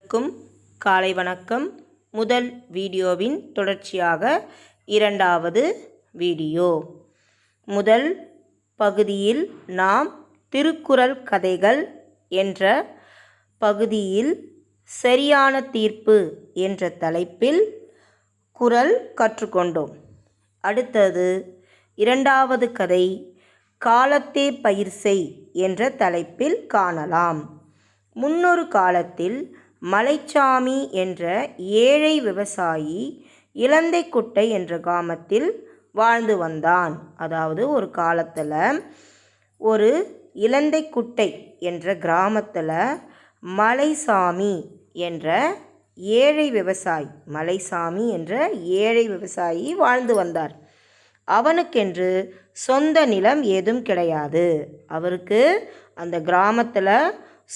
க்கும் காலை வணக்கம். முதல் வீடியோவின் தொடர்ச்சியாக இரண்டாவது வீடியோ. முதல் பகுதியில் நாம் திருக்குறள் கதைகள் என்ற பகுதியில் சரியான தீர்ப்பு என்ற தலைப்பில் குறள் கற்றுக்கொண்டோம். அடுத்தது இரண்டாவது கதை காலத்தே பயிர் செய் என்ற தலைப்பில் காணலாம். முன்னொரு காலத்தில் மலைச்சாமி என்ற ஏழை விவசாயி இலந்தைக்குட்டை என்ற கிராமத்தில் வாழ்ந்து வந்தான். அதாவது ஒரு காலத்தில் ஒரு இலந்தைக்குட்டை என்ற கிராமத்தில் மலைசாமி என்ற ஏழை விவசாயி வாழ்ந்து வந்தார். அவனுக்கென்று சொந்த நிலம் ஏதும் கிடையாது. அவருக்கு அந்த கிராமத்தில்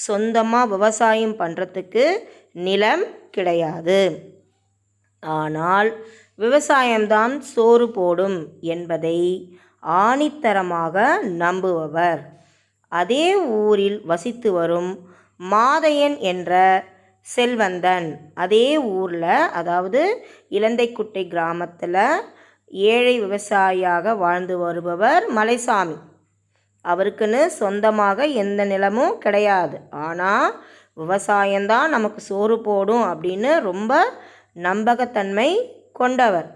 சொந்தமாக விவசாயம் பண்ணுறதுக்கு நிலம் கிடையாது. ஆனால் விவசாயம்தான் சோறு போடும் என்பதை ஆணித்தரமாக நம்புபவர். அதே ஊரில் வசித்து வரும் மாதையன் என்ற செல்வந்தன், அதே ஊரில், அதாவது இலந்தைக்குட்டை கிராமத்தில் ஏழை விவசாயியாக வாழ்ந்து வருபவர் மலைசாமி. அவருக்குன்னு சொந்தமாக எந்த நிலமும் கிடையாது. ஆனால் விவசாயம்தான் நமக்கு சோறு போடும் அப்படின்னு ரொம்ப நம்பகத்தன்மை கொண்டவர்.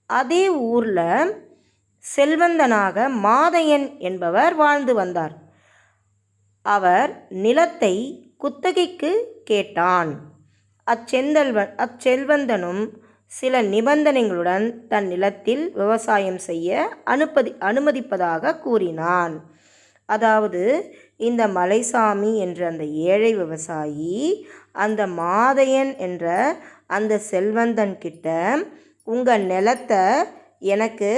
அதே ஊரில் செல்வந்தனாக மாதையன் என்பவர் வாழ்ந்து வந்தார். அவர் நிலத்தை குத்தகைக்கு கேட்டான். அச்செல்வந்தனும் சில நிபந்தனைகளுடன் தன் நிலத்தில் விவசாயம் செய்ய அனுமதிப்பதாக கூறினான். அதாவது இந்த மலைசாமி என்ற அந்த ஏழை விவசாயி அந்த மாதையன் என்ற அந்த செல்வந்தன் கிட்ட உங்கள் நிலத்தை எனக்கு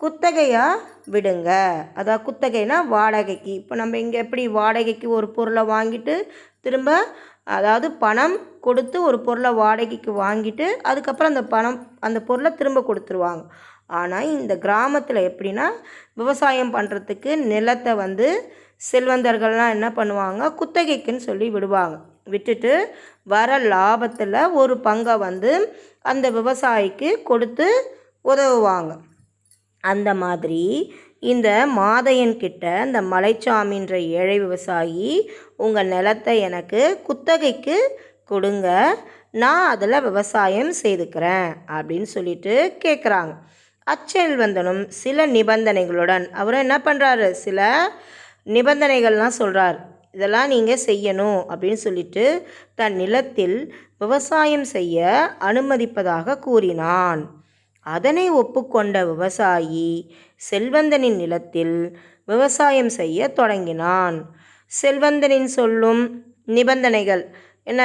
குத்தகையாக விடுங்க. அதாவது குத்தகைனா வாடகைக்கு. இப்போ நம்ம இங்கே எப்படி வாடகைக்கு ஒரு பொருளை வாங்கிட்டு திரும்ப, அதாவது பணம் கொடுத்து ஒரு பொருளை வாடகைக்கு வாங்கிட்டு அதுக்கப்புறம் அந்த பொருளை திரும்ப கொடுத்துருவாங்க. ஆனால் இந்த கிராமத்தில் எப்படின்னா விவசாயம் பண்ணுறதுக்கு நிலத்தை செல்வந்தர்கள்லாம் என்ன பண்ணுவாங்க, குத்தகைக்குன்னு சொல்லி விடுவாங்க. விட்டுட்டு வர லாபத்தில் ஒரு பங்கை அந்த விவசாயிக்கு கொடுத்து உதவுவாங்க. அந்த மாதிரி இந்த மாதையன்கிட்ட இந்த மலைச்சாமின்ற ஏழை விவசாயி உங்கள் நிலத்தை எனக்கு குத்தகைக்கு கொடுங்க, நான் அதில் விவசாயம் செய்துக்கிறேன் அப்படின்னு சொல்லிட்டு கேட்குறாங்க. அச்செல்வந்தனும் சில நிபந்தனைகளுடன் அவர் என்ன பண்ணுறாரு, சில நிபந்தனைகள்லாம் சொல்கிறார். இதெல்லாம் நீங்கள் செய்யணும் அப்படின்னு சொல்லிட்டு தன் நிலத்தில் விவசாயம் செய்ய அனுமதிப்பதாக கூறினான். அதனை ஒப்புக்கொண்ட விவசாயி செல்வந்தனின் நிலத்தில் விவசாயம் செய்ய தொடங்கினான். செல்வந்தனின் சொல்லும் நிபந்தனைகள் என்ன,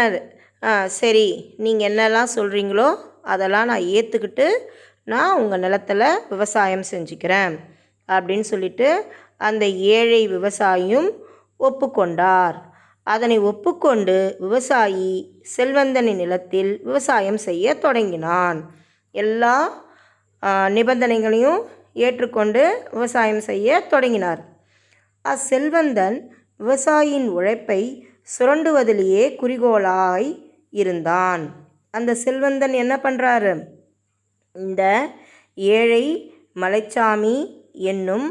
சரி நீங்கள் என்னெல்லாம் சொல்கிறீங்களோ அதெல்லாம் நான் ஏற்றுக்கிட்டு நான் உங்கள் நிலத்தில் விவசாயம் செஞ்சுக்கிறேன் அப்படின்னு சொல்லிட்டு அந்த ஏழை விவசாயியும் ஒப்புக்கொண்டார். அதனை ஒப்புக்கொண்டு விவசாயி செல்வந்தனின் நிலத்தில் விவசாயம் செய்ய தொடங்கினான். எல்லா நிபந்தனைகளையும் ஏற்றுக்கொண்டு விவசாயம் செய்ய தொடங்கினார். அச்செல்வந்தன் விவசாயியின் உழைப்பை சுரண்டுவதிலேயே குறிக்கோளாய் இருந்தான். அந்த செல்வந்தன் என்ன பண்ணுறாரு, இந்த ஏழை மலைச்சாமி என்னும்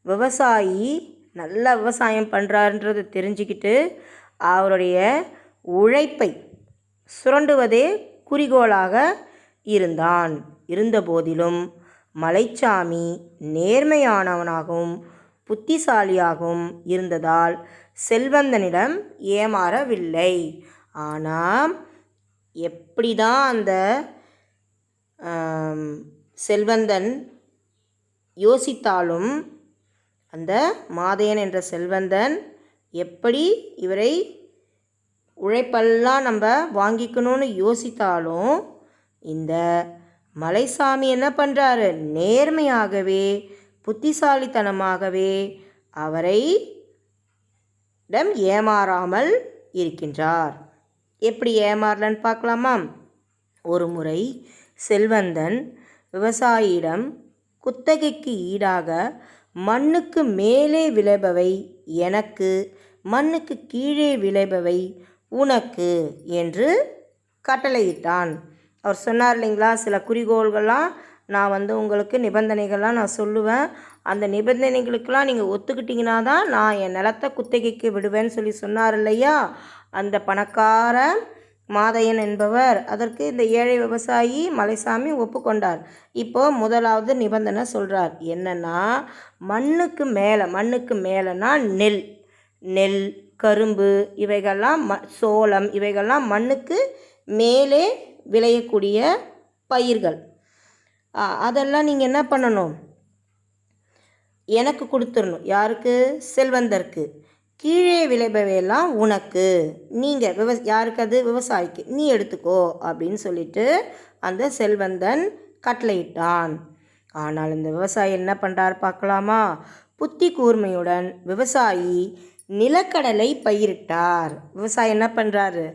விவசாயி நல்ல விவசாயம் பண்ணுறாருன்றதை தெரிஞ்சுக்கிட்டு அவருடைய உழைப்பை சுரண்டுவதே குறிக்கோளாக இருந்தான். இருந்தபோதிலும் மலைச்சாமி நேர்மையானவனாகவும் புத்திசாலியாகவும் இருந்ததால் செல்வந்தனிடம் ஏமாறவில்லை. ஆனால் எப்படி தான் அந்த செல்வந்தன் யோசித்தாலும், அந்த மாதையன் என்ற செல்வந்தன் எப்படி இவரை உழைப்பெல்லாம் நம்ம வாங்கிக்கணும்னு யோசித்தாலும் இந்த மலைசாமி என்ன பண்ணுறாரு, நேர்மையாகவே புத்திசாலித்தனமாகவே அவரை ஏமாறாமல் இருக்கின்றார். எப்படி ஏமாறலன்னு பார்க்கலாமா? ஒரு முறை செல்வந்தன் விவசாயியிடம் குத்தகைக்கு ஈடாக மண்ணுக்கு மேலே விளைபவை எனக்கு, மண்ணுக்கு கீழே விளைபவை உனக்கு என்று கட்டளையிட்டான். அவர் சொன்னார் இல்லைங்களா, சில குறிக்கோள்கள்லாம் நான் உங்களுக்கு நிபந்தனைகள்லாம் நான் சொல்லுவேன், அந்த நிபந்தனைகளுக்கெல்லாம் நீங்கள் ஒத்துக்கிட்டிங்கன்னா தான் நான் என் நிலத்தை குத்தகைக்கு விடுவேன்னு சொன்னார் இல்லையா. அந்த பணக்கார மாதையன் என்பவர் அதற்கு இந்த ஏழை விவசாயி மலைசாமி ஒப்புக்கொண்டார். இப்போது முதலாவது நிபந்தனை சொல்கிறார். என்னென்னா, மண்ணுக்கு மேலேனா நெல், கரும்பு இவைகள்லாம் சோளம் இவைகள்லாம் மண்ணுக்கு மேலே விளையக்கூடிய பயிர்கள். அதெல்லாம் நீங்கள் என்ன பண்ணணும், எனக்கு கொடுத்துடணும். யாருக்கு? செல்வந்தருக்கு. கீழே விளைபவையெல்லாம் உனக்கு, நீங்கள் யாருக்கு? அது விவசாயிக்கு, நீ எடுத்துக்கோ அப்படின்னு சொல்லிட்டு அந்த செல்வந்தன் கட்டளையிட்டான். ஆனால் இந்த விவசாயி என்ன பண்ணுறார் பார்க்கலாமா. புத்தி கூர்மையுடன் விவசாயி நிலக்கடலை பயிரிட்டார். விவசாயி என்ன பண்ணுறாரு,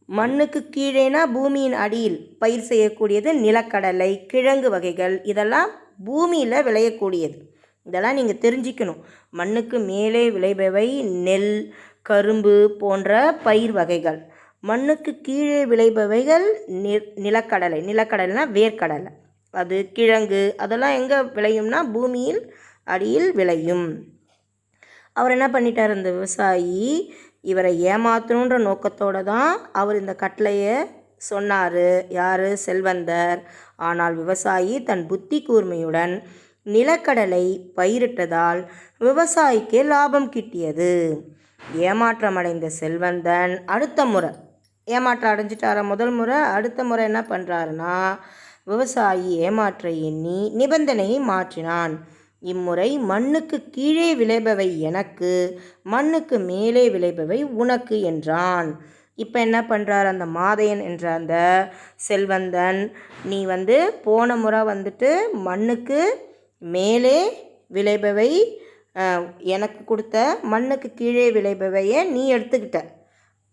மண்ணுக்கு கீழேனா பூமியின் அடியில் பயிர் செய்யக்கூடியது நிலக்கடலை, கிழங்கு வகைகள், இதெல்லாம் பூமியில் விளையக்கூடியது. இதெல்லாம் நீங்கள் தெரிஞ்சிக்கணும். மண்ணுக்கு மேலே விளைபவை நெல், கரும்பு போன்ற பயிர் வகைகள். மண்ணுக்கு கீழே விளைபவைகள் நிலக்கடலைனா வேர்க்கடலை, அது கிழங்கு, அதெல்லாம் எங்கே விளையும்னா பூமியில் அடியில் விளையும். அவர் என்ன பண்ணிட்டார், இந்த விவசாயி இவரை ஏமாற்றணுன்ற நோக்கத்தோடு தான் அவர் இந்த கட்டளையை சொன்னார். யார்? செல்வந்தர். ஆனால் விவசாயி தன் புத்தி கூர்மையுடன் நிலக்கடலை பயிரிட்டதால் விவசாயிக்கு லாபம் கிட்டியது. ஏமாற்றமடைந்த செல்வந்தன் அடுத்த முறை ஏமாற்றம் அடைஞ்சிட்டார. முதல் முறை, அடுத்த முறை என்ன பண்ணுறாருன்னா, விவசாயி ஏமாற்ற எண்ணி நிபந்தனையை மாற்றினான். இம்முறை மண்ணுக்கு கீழே விளைபவை எனக்கு, மண்ணுக்கு மேலே விளைபவை உனக்கு என்றான். இப்போ என்ன பண்ணுறார் அந்த மாதையன் என்ற அந்த செல்வந்தன், நீ போன முறை மண்ணுக்கு மேலே விளைபவை எனக்கு கொடுத்த, மண்ணுக்கு கீழே விளைபவையை நீ எடுத்துக்கிட்ட.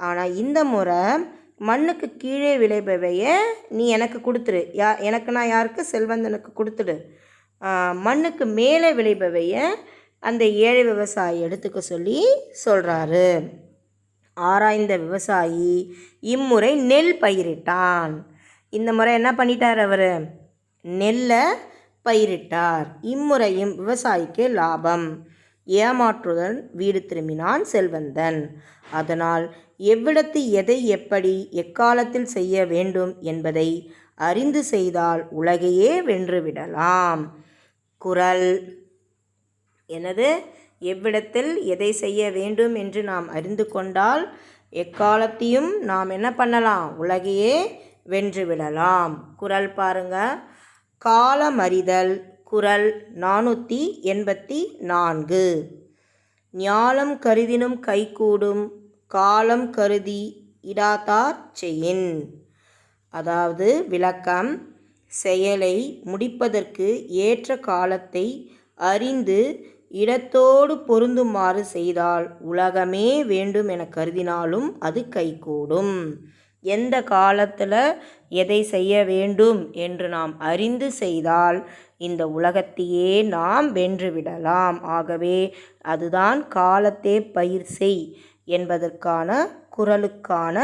ஆனால் இந்த முறை மண்ணுக்கு கீழே விளைபவையை நீ எனக்கு கொடுத்துரு. எனக்குன்னா யாருக்கு? செல்வந்தனுக்கு கொடுத்துடு. மண்ணுக்கு மேலே விளைபவையை அந்த ஏழை விவசாயி எடுத்துக்க சொல்கிறாரு. ஆராய்ந்த விவசாயி இம்முறை நெல் பயிரிட்டான். இந்த முறை என்ன பண்ணிட்டார் அவர்? நெல்லை பயிரிட்டார். இம்முறையும் விவசாயிக்கு லாபம். ஏமாற்றுடன் வீடு திரும்பினான் செல்வந்தன். அதனால் எவ்விடத்து எதை எப்படி எக்காலத்தில் செய்ய வேண்டும் என்பதை அறிந்து செய்தால் உலகையே வென்றுவிடலாம். குறள் எனது எவ்விடத்தில் எதை செய்ய வேண்டும் என்று நாம் அறிந்து கொண்டால் எக்காலத்தையும் நாம் என்ன பண்ணலாம்? உலகையே வென்றுவிடலாம். குறள் பாருங்க. காலமறிதல். குறள் 484. ஞாலம் கருதினும் கைகூடும், காலம் கருதி இடாதார் செயின். அதாவது விளக்கம், செயலை முடிப்பதற்கு ஏற்ற காலத்தை அறிந்து இடத்தோடு பொருந்துமாறு செய்தால் உலகமே வேண்டும் என கருதினாலும் அது கைகூடும். எந்த காலத்தில் எதை செய்ய வேண்டும் என்று நாம் அறிந்து செய்தால் இந்த உலகத்தையே நாம் வென்றுவிடலாம். ஆகவே அதுதான் காலத்தே பயிர் செய் என்பதற்கான குறளுக்கான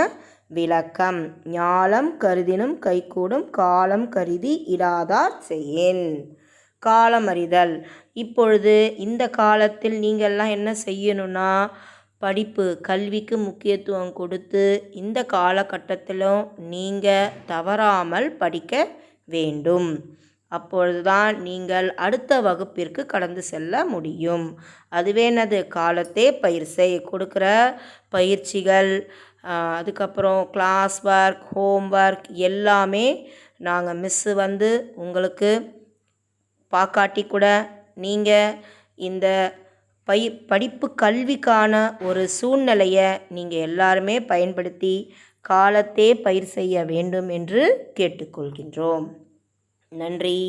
விளக்கம். ஞாலம் கருதினும் கைகூடும், காலம் கருதி இடாதார் செயின். காலமறிதல். இப்பொழுது இந்த காலத்தில் நீங்கள்லாம் என்ன செய்யணும்னா, படிப்பு கல்விக்கு முக்கியத்துவம் கொடுத்து இந்த காலகட்டத்திலும் நீங்கள் தவறாமல் படிக்க வேண்டும். அப்பொழுதுதான் நீங்கள் அடுத்த வகுப்பிற்கு கடந்து செல்ல முடியும். அதுவே என்னது? காலத்தே பயிர் செய். கொடுக்குற பயிற்சிகள், அதுக்கப்புறம் கிளாஸ் ஒர்க், ஹோம் ஒர்க் எல்லாமே நாங்கள் மிஸ்ஸு உங்களுக்கு பார்க்காட்டி கூட நீங்கள் இந்த படிப்பு கல்விக்கான ஒரு சூழ்நிலையை நீங்கள் எல்லாருமே பயன்படுத்தி காலத்தே பயிர் செய்ய வேண்டும் என்று கேட்டுக்கொள்கின்றோம். நன்றி.